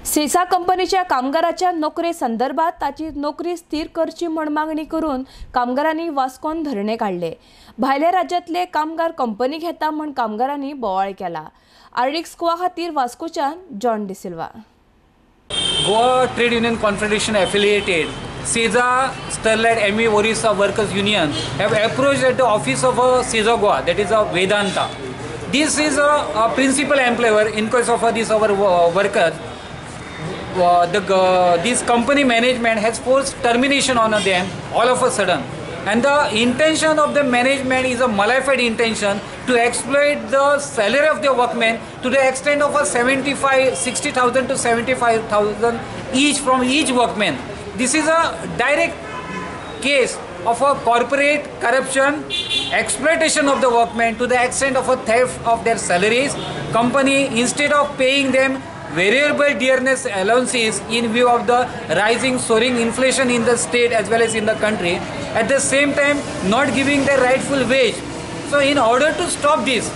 सेसा कंपनीच्या कामगाराच्या नोकरे संदर्भात ताची नोकरी स्थिर करची म्हण मागणी करून कामगारांनी वास्कोन धरणे काढले। भायल्या राज्यांतले कामगार कंपनी घेता म्हण कामगारांनी बोवाळ केला। आर्डिक्स गोवा खातीर वास्कोच्यान John D'Silva. Goa Trade Union Confederation affiliated SESA Sterlite ME Orissa Workers Union have approached at the office of SESA Goa, that is Vedanta. This is a principal employer in case of this our workers. This company management has forced termination on them all of a sudden, and the intention of the management is a malified intention to exploit the salary of the workmen to the extent of a 60,000 to 75,000 each from each workman. This is a direct case of a corporate corruption, exploitation of the workmen to the extent of a theft of their salaries. Company, instead of paying them variable dearness allowances in view of the rising soaring inflation in the state as well as in the country, at the same time not giving their rightful wage. So in order to stop this,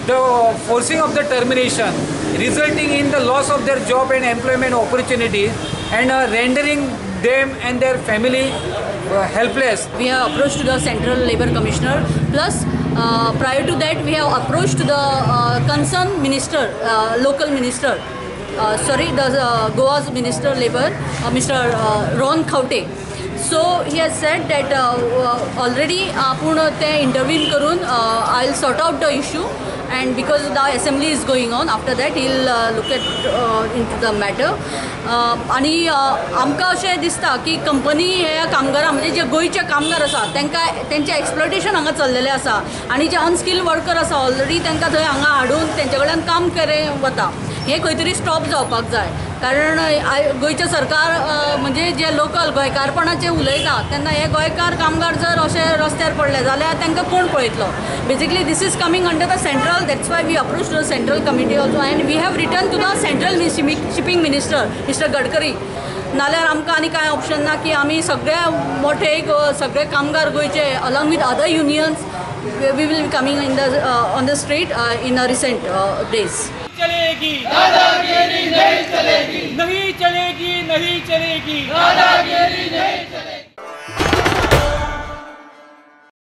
the forcing of the termination resulting in the loss of their job and employment opportunities and rendering them and their family helpless. We have approached the Central Labour Commissioner, plus prior to that we have approached the concerned minister, local minister, the Goa's Minister Labour, Mr. Ron Khaute. So he has said that already intervene karun, I'll sort out the issue, and because the assembly is going on, after that he'll look at into the matter. आणि आमकां अशें दिसता की company ह्या कामगारां म्हणजे जे गोंयचे कामगार आसा तेंचें एक्सप्लॉयटेशन हांगा चल्लेलें आसा, आनी जे अनस्किल्ड वर्कर आसा ऑलरेडी तांकां थंय हांगा हाडून तेंचे कडल्यान काम केलें वता। हे खंय तरी स्टॉप जावपाक जाय, कारण गोंयचें सरकार म्हणजे जे लोकल गोंयकारपणाचे उलयता तेन्ना हे गोंयकार कामगार जर अशे रस्त्यार पडले जाल्यार तांकां कोण पळयतलो। Basically this is coming under the central, that's why we approach the central committee also, and we have return to the central shipping minister mister Gadkari. नाल्यार आमकां आनी कांय ऑप्शन ना की आमी सगळे मोठे सगळे कामगार गोंयचे along with other unions we will be coming in the on the street in recent days. चलेगी दादागिरी नहीं चलेगी, नहीं चलेगी, नहीं चलेगी दादागिरी नहीं चलेगी।